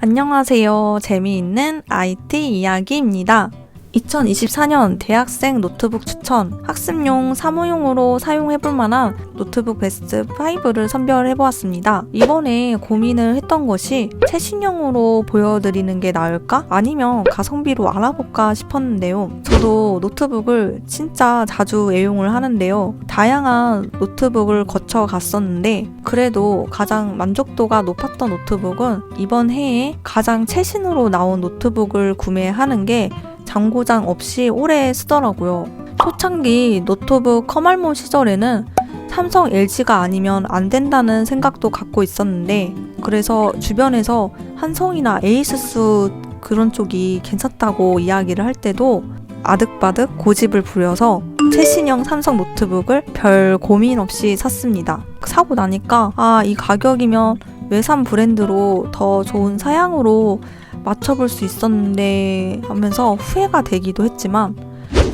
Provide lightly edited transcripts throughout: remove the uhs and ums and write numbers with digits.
안녕하세요. 재미있는 IT 이야기입니다. 2024년 대학생 노트북 추천, 학습용, 사무용으로 사용해볼 만한 노트북 베스트 5를 선별해보았습니다. 이번에 고민을 했던 것이 최신형으로 보여드리는 게 나을까? 아니면 가성비로 알아볼까 싶었는데요. 저도 노트북을 진짜 자주 애용을 하는데요. 다양한 노트북을 거쳐갔었는데 그래도 가장 만족도가 높았던 노트북은 이번 해에 가장 최신으로 나온 노트북을 구매하는 게 장고장 없이 오래 쓰더라고요. 초창기 노트북 커말몬 시절에는 삼성, LG가 아니면 안 된다는 생각도 갖고 있었는데 그래서 주변에서 한성이나 에이수스 그런 쪽이 괜찮다고 이야기를 할 때도 아득바득 고집을 부려서 최신형 삼성 노트북을 별 고민 없이 샀습니다. 사고 나니까 이 가격이면 외산 브랜드로 더 좋은 사양으로 맞춰볼 수 있었는데 하면서 후회가 되기도 했지만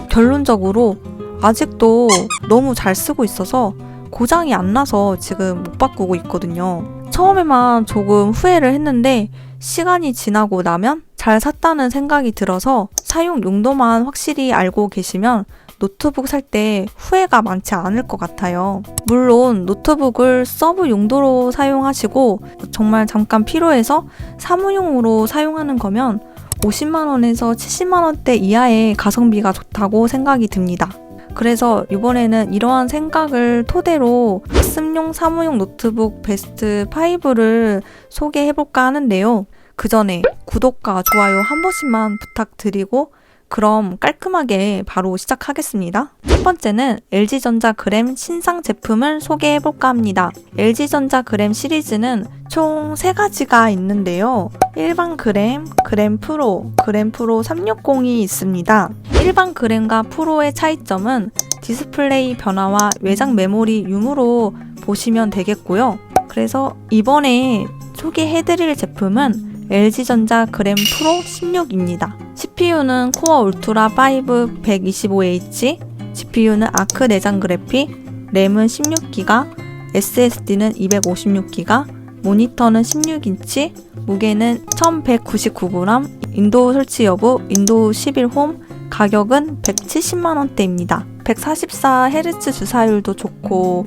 결론적으로 아직도 너무 잘 쓰고 있어서 고장이 안 나서 지금 못 바꾸고 있거든요. 처음에만 조금 후회를 했는데 시간이 지나고 나면 잘 샀다는 생각이 들어서 사용 용도만 확실히 알고 계시면 노트북 살 때 후회가 많지 않을 것 같아요. 물론 노트북을 서브 용도로 사용하시고 정말 잠깐 필요해서 사무용으로 사용하는 거면 50만원에서 70만원대 이하의 가성비가 좋다고 생각이 듭니다. 그래서 이번에는 이러한 생각을 토대로 학습용, 사무용 노트북 베스트 5를 소개해볼까 하는데요. 그 전에 구독과 좋아요 한 번씩만 부탁드리고 그럼 깔끔하게 바로 시작하겠습니다. 첫 번째는 LG전자 그램 신상 제품을 소개해볼까 합니다. LG전자 그램 시리즈는 총 3가지가 있는데요. 일반 그램, 그램 프로, 그램 프로 360이 있습니다. 일반 그램과 프로의 차이점은 디스플레이 변화와 외장 메모리 유무로 보시면 되겠고요. 그래서 이번에 소개해드릴 제품은 LG전자 그램 프로 16입니다. CPU는 코어 울트라 5 125H, GPU는 아크 내장 그래픽, 램은 16GB, SSD는 256GB, 모니터는 16인치, 무게는 1199g, 윈도우 설치 여부, 윈도우 11홈, 가격은 170만원대입니다. 144Hz 주사율도 좋고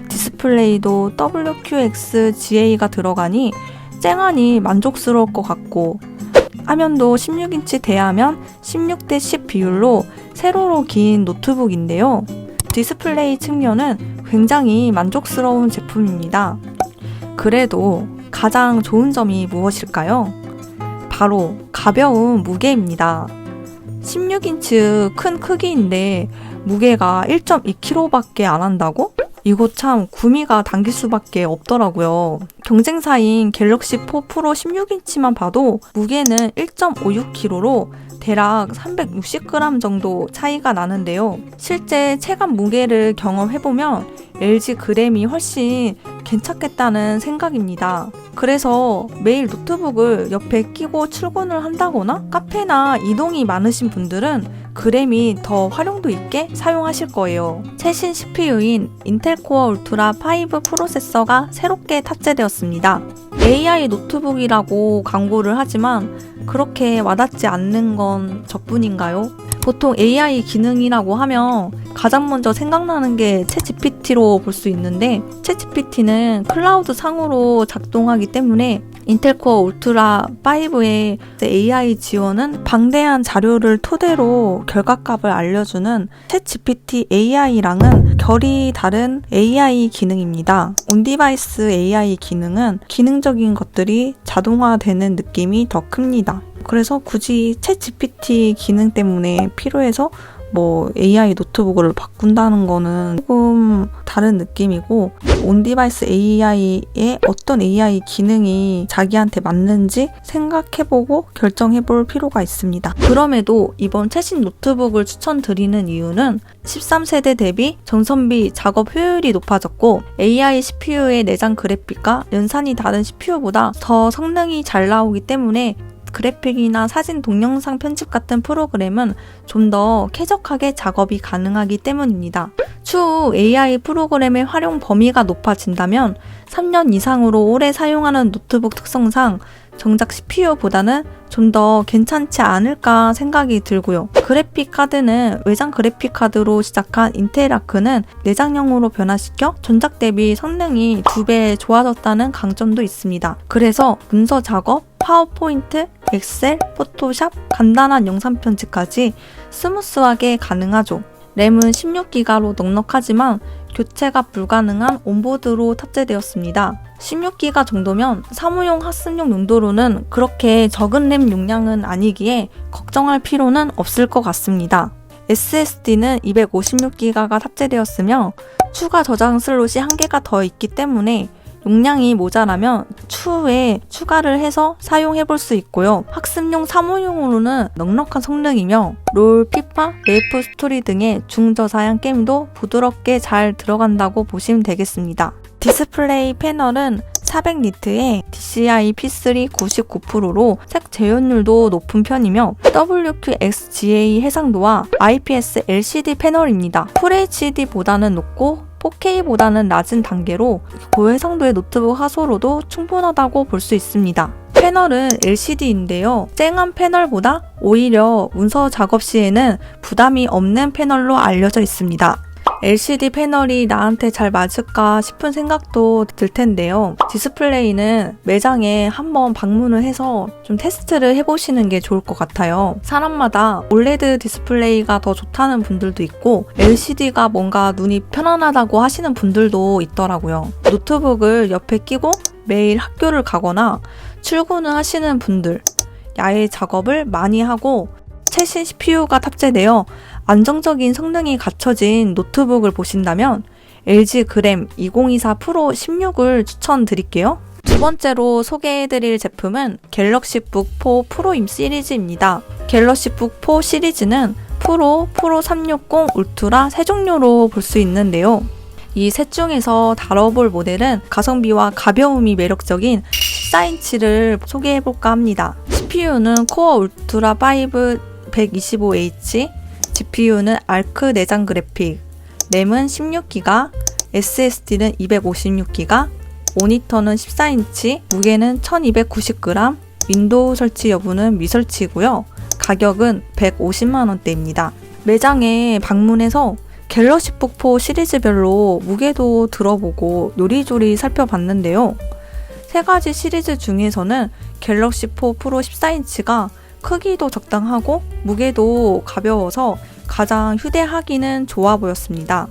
디스플레이도 WQXGA가 들어가니 쨍하니 만족스러울 것 같고 화면도 16인치 대화면 16:10 비율로 세로로 긴 노트북인데요. 디스플레이 측면은 굉장히 만족스러운 제품입니다. 그래도 가장 좋은 점이 무엇일까요? 바로 가벼운 무게입니다. 16인치 큰 크기인데 무게가 1.2kg밖에 안 한다고? 이거 참 구미가 당길 수밖에 없더라고요. 경쟁사인 갤럭시 4 프로 16인치만 봐도 무게는 1.56kg로 대략 360g 정도 차이가 나는데요. 실제 체감 무게를 경험해보면 LG 그램이 훨씬 괜찮겠다는 생각입니다. 그래서 매일 노트북을 옆에 끼고 출근을 한다거나 카페나 이동이 많으신 분들은 그램이 더 활용도 있게 사용하실 거예요. 최신 CPU인 인텔 코어 울트라 5 프로세서가 새롭게 탑재되었습니다. AI 노트북이라고 광고를 하지만 그렇게 와닿지 않는 건 저뿐인가요? 보통 AI 기능이라고 하면 가장 먼저 생각나는 게 챗GPT로 볼 수 있는데 챗GPT는 클라우드 상으로 작동하기 때문에 인텔 코어 울트라 5의 AI 지원은 방대한 자료를 토대로 결과값을 알려주는 챗GPT AI랑은 결이 다른 AI 기능입니다. 온디바이스 AI 기능은 기능적인 것들이 자동화되는 느낌이 더 큽니다. 그래서 굳이 챗GPT 기능 때문에 필요해서 AI 노트북을 바꾼다는 거는 조금 다른 느낌이고 온디바이스 AI의 어떤 AI 기능이 자기한테 맞는지 생각해보고 결정해볼 필요가 있습니다. 그럼에도 이번 최신 노트북을 추천드리는 이유는 13세대 대비 전선비 작업 효율이 높아졌고 AI CPU의 내장 그래픽과 연산이 다른 CPU보다 더 성능이 잘 나오기 때문에 그래픽이나 사진, 동영상 편집 같은 프로그램은 좀 더 쾌적하게 작업이 가능하기 때문입니다. 추후 AI 프로그램의 활용 범위가 높아진다면 3년 이상으로 오래 사용하는 노트북 특성상 정작 CPU보다는 좀 더 괜찮지 않을까 생각이 들고요. 그래픽 카드는 외장 그래픽 카드로 시작한 인텔 아크는 내장형으로 변화시켜 전작 대비 성능이 2배 좋아졌다는 강점도 있습니다. 그래서 문서 작업, 파워포인트, 엑셀, 포토샵, 간단한 영상 편집까지 스무스하게 가능하죠. 램은 16기가로 넉넉하지만 교체가 불가능한 온보드로 탑재되었습니다. 16기가 정도면 사무용 학습용 용도로는 그렇게 적은 램 용량은 아니기에 걱정할 필요는 없을 것 같습니다. SSD는 256기가가 탑재되었으며 추가 저장 슬롯이 1개가 더 있기 때문에 용량이 모자라면 추후에 추가를 해서 사용해볼 수 있고요. 학습용 사무용으로는 넉넉한 성능이며 롤, 피파, 메이플 스토리 등의 중저사양 게임도 부드럽게 잘 들어간다고 보시면 되겠습니다. 디스플레이 패널은 400니트에 DCI P3 99%로 색 재현율도 높은 편이며 WQXGA 해상도와 IPS LCD 패널입니다. FHD보다는 높고 4K보다는 낮은 단계로 고해상도의 노트북 하소로도 충분하다고 볼 수 있습니다. 패널은 LCD인데요. 쨍한 패널보다 오히려 문서 작업 시에는 부담이 없는 패널로 알려져 있습니다. LCD 패널이 나한테 잘 맞을까 싶은 생각도 들 텐데요. 디스플레이는 매장에 한번 방문을 해서 좀 테스트를 해보시는 게 좋을 것 같아요. 사람마다 OLED 디스플레이가 더 좋다는 분들도 있고 LCD가 뭔가 눈이 편안하다고 하시는 분들도 있더라고요. 노트북을 옆에 끼고 매일 학교를 가거나 출근을 하시는 분들, 야외 작업을 많이 하고 최신 CPU가 탑재되어 안정적인 성능이 갖춰진 노트북을 보신다면 LG 그램 2024 프로 16을 추천드릴게요. 두 번째로 소개해드릴 제품은 갤럭시북 4 프로 시리즈입니다. 갤럭시북 4 시리즈는 프로, 프로 360, 울트라 세 종류로 볼 수 있는데요. 이 셋 중에서 다뤄볼 모델은 가성비와 가벼움이 매력적인 14인치를 소개해볼까 합니다. CPU는 코어 울트라 5 125H, GPU는 아크 내장 그래픽, 램은 16기가, SSD는 256기가, 모니터는 14인치, 무게는 1290g, 윈도우 설치 여부는 미설치고요. 가격은 150만원대입니다. 매장에 방문해서 갤럭시북 4 시리즈별로 무게도 들어보고 요리조리 살펴봤는데요. 세 가지 시리즈 중에서는 갤럭시 4 프로 14인치가 크기도 적당하고 무게도 가벼워서 가장 휴대하기는 좋아 보였습니다.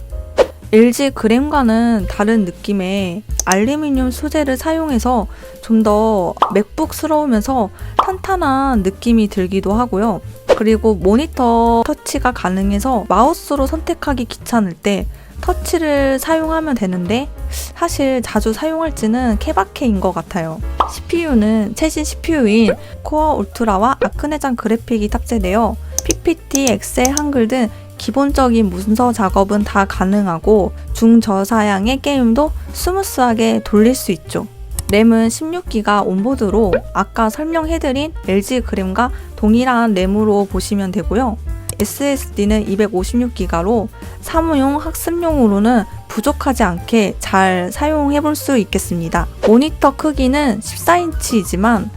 LG 그램과는 다른 느낌의 알루미늄 소재를 사용해서 좀 더 맥북스러우면서 탄탄한 느낌이 들기도 하고요. 그리고 모니터 터치가 가능해서 마우스로 선택하기 귀찮을 때 터치를 사용하면 되는데 사실 자주 사용할지는 케바케인 것 같아요. CPU는 최신 CPU인 코어 울트라와 아크 내장 그래픽이 탑재되어 PPT, 엑셀, 한글 등 기본적인 문서 작업은 다 가능하고 중저사양의 게임도 스무스하게 돌릴 수 있죠. 램은 16기가 온보드로 아까 설명해드린 LG 그램과 동일한 램으로 보시면 되고요. SSD는 256기가로 사무용, 학습용으로는 부족하지 않게 잘 사용해볼 수 있겠습니다. 모니터 크기는 14인치이지만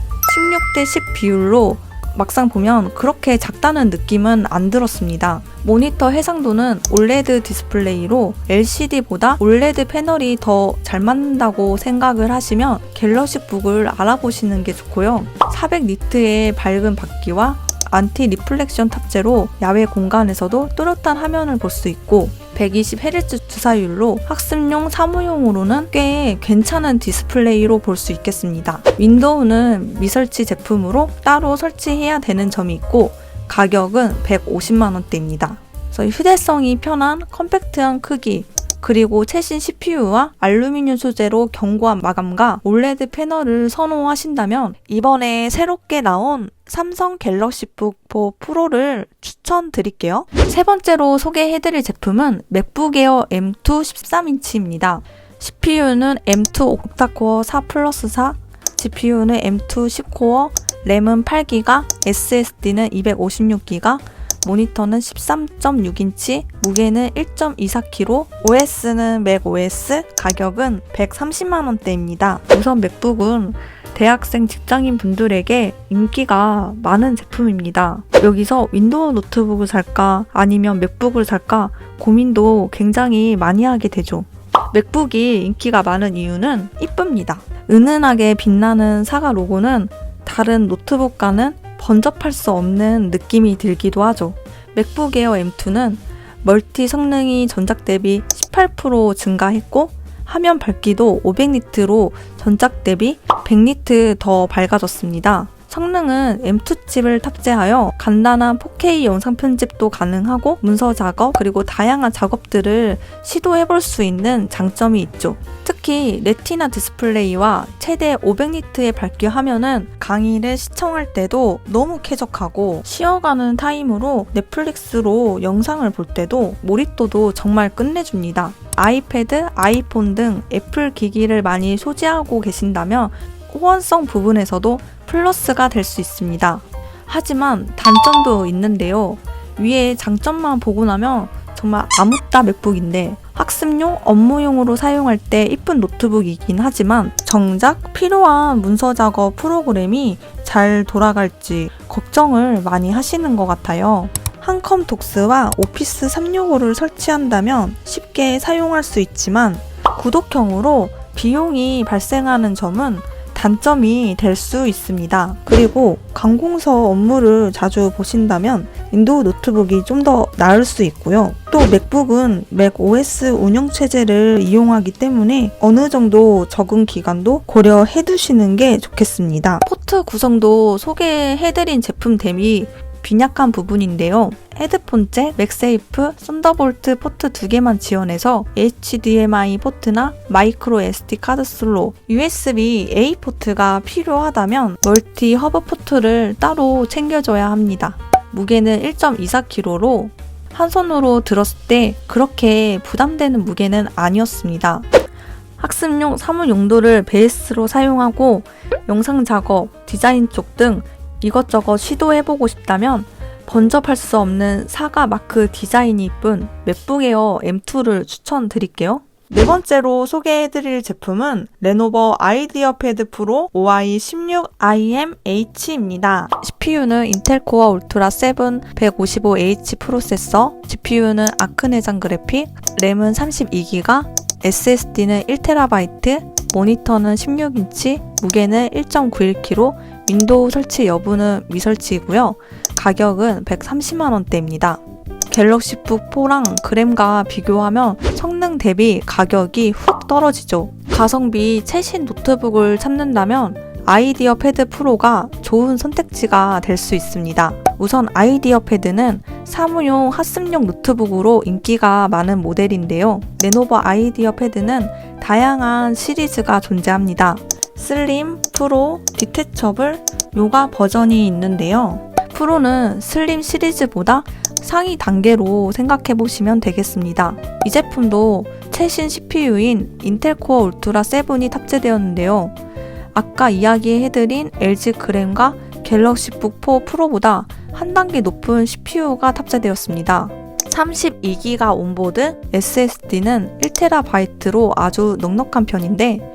16:10 비율로 막상 보면 그렇게 작다는 느낌은 안 들었습니다. 모니터 해상도는 OLED 디스플레이로 LCD보다 OLED 패널이 더 잘 맞는다고 생각을 하시면 갤럭시북을 알아보시는 게 좋고요. 400니트의 밝은 밝기와 안티 리플렉션 탑재로 야외 공간에서도 뚜렷한 화면을 볼 수 있고 120Hz 주사율로 학습용, 사무용으로는 꽤 괜찮은 디스플레이로 볼 수 있겠습니다. 윈도우는 미설치 제품으로 따로 설치해야 되는 점이 있고 가격은 150만원대입니다. 그래서 휴대성이 편한 컴팩트한 크기, 그리고 최신 CPU와 알루미늄 소재로 견고한 마감과 OLED 패널을 선호하신다면 이번에 새롭게 나온 삼성 갤럭시북 4 프로를 추천드릴게요. 세 번째로 소개해드릴 제품은 맥북 에어 M2 13인치입니다. CPU는 M2 옥타코어 4 플러스 4, GPU는 M2 10코어, 램은 8기가, SSD는 256기가, 모니터는 13.6인치, 무게는 1.24kg, OS는 맥OS, 가격은 130만원대입니다. 우선 맥북은 대학생 직장인 분들에게 인기가 많은 제품입니다. 여기서 윈도우 노트북을 살까 아니면 맥북을 살까 고민도 굉장히 많이 하게 되죠. 맥북이 인기가 많은 이유는 이쁩니다. 은은하게 빛나는 사과 로고는 다른 노트북과는 번접할 수 없는 느낌이 들기도 하죠. 맥북 에어 M2는 멀티 성능이 전작 대비 18% 증가했고 화면 밝기도 500니트로 전작 대비 100니트 더 밝아졌습니다. 성능은 M2 칩을 탑재하여 간단한 4K 영상 편집도 가능하고 문서 작업 그리고 다양한 작업들을 시도해볼 수 있는 장점이 있죠. 특히 레티나 디스플레이와 최대 500니트의 밝기 화면은 강의를 시청할 때도 너무 쾌적하고 쉬어가는 타임으로 넷플릭스로 영상을 볼 때도 몰입도도 정말 끝내줍니다. 아이패드, 아이폰 등 애플 기기를 많이 소지하고 계신다면 호환성 부분에서도 플러스가 될 수 있습니다. 하지만 단점도 있는데요. 위에 장점만 보고 나면 정말 아무따 맥북인데 학습용, 업무용으로 사용할 때 이쁜 노트북이긴 하지만 정작 필요한 문서 작업 프로그램이 잘 돌아갈지 걱정을 많이 하시는 것 같아요. 한컴 독스와 오피스 365를 설치한다면 쉽게 사용할 수 있지만 구독형으로 비용이 발생하는 점은 단점이 될 수 있습니다. 그리고 관공서 업무를 자주 보신다면 윈도우 노트북이 좀 더 나을 수 있고요. 또 맥북은 맥 OS 운영체제를 이용하기 때문에 어느 정도 적응 기간도 고려해 두시는 게 좋겠습니다. 포트 구성도 소개해드린 제품 대비 빈약한 부분인데요. 헤드폰 잭, 맥세이프, 썬더볼트 포트 2개만 지원해서 HDMI 포트나 마이크로 SD 카드 슬롯, USB-A 포트가 필요하다면 멀티 허브 포트를 따로 챙겨줘야 합니다. 무게는 1.24kg로 한 손으로 들었을 때 그렇게 부담되는 무게는 아니었습니다. 학습용 사무 용도를 베이스로 사용하고 영상 작업, 디자인 쪽 등 이것저것 시도해보고 싶다면 번접할 수 없는 사과 마크 디자인이 이쁜 맥북 에어 M2를 추천드릴게요. 네 번째로 소개해드릴 제품은 레노버 아이디어 패드 프로 OI16IMH입니다. CPU는 인텔 코어 울트라 7 155H 프로세서, GPU는 아크 내장 그래픽, 램은 32GB, SSD는 1TB, 모니터는 16인치, 무게는 1.91kg, 윈도우 설치 여부는 미설치이고요. 가격은 130만원대입니다. 갤럭시북 4랑 그램과 비교하면 성능 대비 가격이 훅 떨어지죠. 가성비 최신 노트북을 찾는다면 아이디어 패드 프로가 좋은 선택지가 될 수 있습니다. 우선 아이디어 패드는 사무용 학습용 노트북으로 인기가 많은 모델인데요. 레노버 아이디어 패드는 다양한 시리즈가 존재합니다. 슬림, 프로, 디태처블, 요가 버전이 있는데요. 프로는 슬림 시리즈보다 상위 단계로 생각해보시면 되겠습니다. 이 제품도 최신 CPU인 인텔 코어 울트라 7이 탑재되었는데요. 아까 이야기해드린 LG 그램과 갤럭시북 4 프로보다 한 단계 높은 CPU가 탑재되었습니다. 32GB 온보드, SSD는 1TB로 아주 넉넉한 편인데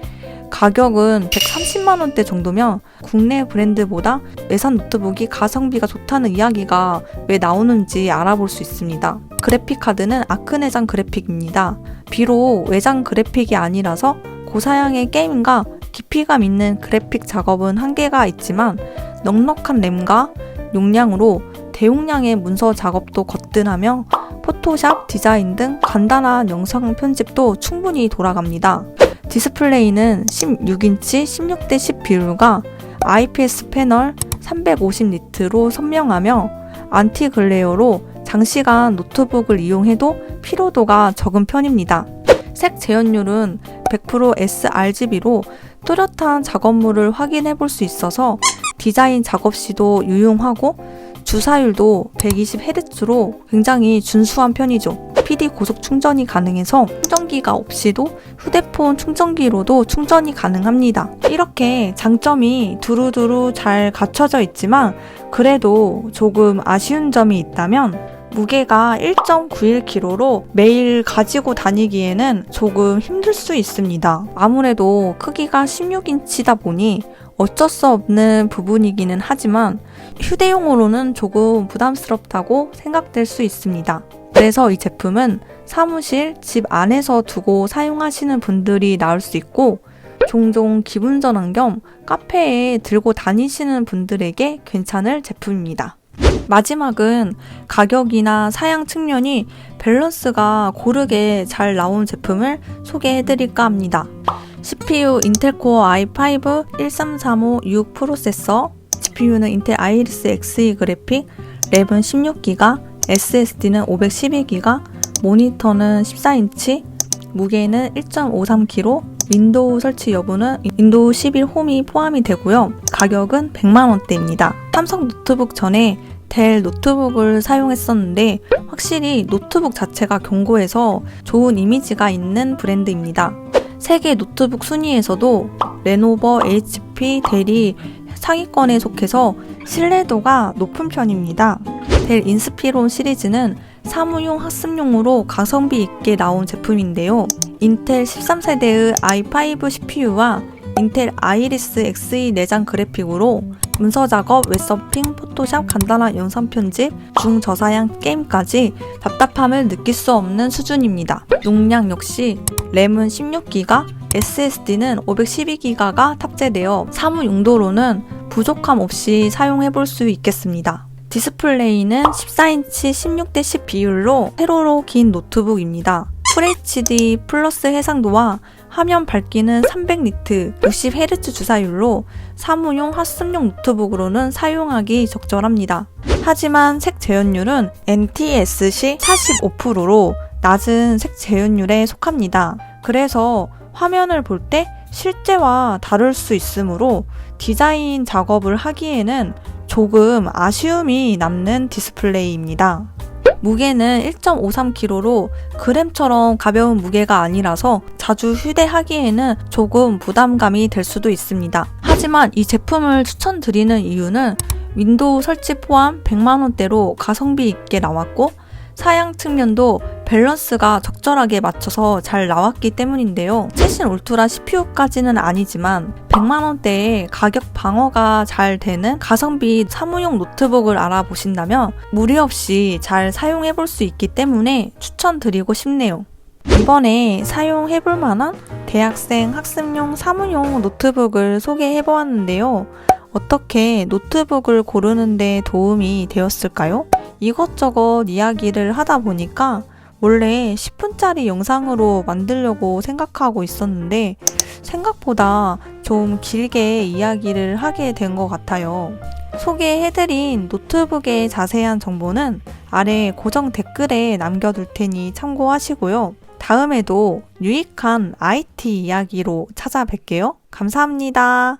가격은 130만원대 정도면 국내 브랜드보다 외산 노트북이 가성비가 좋다는 이야기가 왜 나오는지 알아볼 수 있습니다. 그래픽카드는 아크 내장 그래픽입니다. 비록 외장 그래픽이 아니라서 고사양의 게임과 깊이감 있는 그래픽 작업은 한계가 있지만 넉넉한 램과 용량으로 대용량의 문서 작업도 거뜬하며 포토샵, 디자인 등 간단한 영상 편집도 충분히 돌아갑니다. 디스플레이는 16인치 16:10 비율과 IPS 패널 350니트로 선명하며 안티 글레어로 장시간 노트북을 이용해도 피로도가 적은 편입니다. 색 재현율은 100% sRGB로 뚜렷한 작업물을 확인해 볼 수 있어서 디자인 작업 시도 유용하고 주사율도 120Hz로 굉장히 준수한 편이죠. PD 고속 충전이 가능해서 충전기가 없이도 휴대폰 충전기로도 충전이 가능합니다. 이렇게 장점이 두루두루 잘 갖춰져 있지만 그래도 조금 아쉬운 점이 있다면 무게가 1.91kg로 매일 가지고 다니기에는 조금 힘들 수 있습니다. 아무래도 크기가 16인치다 보니 어쩔 수 없는 부분이기는 하지만 휴대용으로는 조금 부담스럽다고 생각될 수 있습니다. 그래서 이 제품은 사무실, 집 안에서 두고 사용하시는 분들이 나을 수 있고 종종 기분 전환 겸 카페에 들고 다니시는 분들에게 괜찮을 제품입니다. 마지막은 가격이나 사양 측면이 밸런스가 고르게 잘 나온 제품을 소개해드릴까 합니다. CPU 인텔 코어 i5 13356 프로세서, GPU는 인텔 아이리스 Xe 그래픽, 램은 16GB, SSD는 512GB, 모니터는 14인치, 무게는 1.53kg, 윈도우 설치 여부는 윈도우 11 홈이 포함이 되고요. 가격은 100만원대입니다. 삼성 노트북 전에 델 노트북을 사용했었는데 확실히 노트북 자체가 견고해서 좋은 이미지가 있는 브랜드입니다. 세계 노트북 순위에서도 레노버, HP, 델이 상위권에 속해서 신뢰도가 높은 편입니다. 델 인스피론 시리즈는 사무용 학습용으로 가성비 있게 나온 제품인데요. 인텔 13세대의 i5 CPU와 인텔 아이리스 Xe 내장 그래픽으로 문서 작업, 웹서핑, 포토샵, 간단한 영상 편집, 중저사양 게임까지 답답함을 느낄 수 없는 수준입니다. 용량 역시 램은 16GB, SSD는 512GB가 탑재되어 사무 용도로는 부족함 없이 사용해볼 수 있겠습니다. 디스플레이는 14인치 16:10 비율로 세로로 긴 노트북입니다. FHD 플러스 해상도와 화면 밝기는 300니트, 60Hz 주사율로 사무용 학습용 노트북으로는 사용하기 적절합니다. 하지만 색 재현율은 NTSC 45%로 낮은 색 재현율에 속합니다. 그래서 화면을 볼 때 실제와 다를 수 있으므로 디자인 작업을 하기에는 조금 아쉬움이 남는 디스플레이입니다. 무게는 1.53kg로 그램처럼 가벼운 무게가 아니라서 자주 휴대하기에는 조금 부담감이 될 수도 있습니다. 하지만 이 제품을 추천드리는 이유는 윈도우 설치 포함 100만원대로 가성비 있게 나왔고 사양 측면도 밸런스가 적절하게 맞춰서 잘 나왔기 때문인데요. 최신 울트라 CPU까지는 아니지만 100만원대에 가격 방어가 잘 되는 가성비 사무용 노트북을 알아보신다면 무리 없이 잘 사용해볼 수 있기 때문에 추천드리고 싶네요. 이번에 사용해볼 만한 대학생 학습용 사무용 노트북을 소개해보았는데요. 어떻게 노트북을 고르는 데 도움이 되었을까요? 이것저것 이야기를 하다 보니까 원래 10분짜리 영상으로 만들려고 생각하고 있었는데 생각보다 좀 길게 이야기를 하게 된 것 같아요. 소개해드린 노트북의 자세한 정보는 아래 고정 댓글에 남겨둘 테니 참고하시고요. 다음에도 유익한 IT 이야기로 찾아뵐게요. 감사합니다.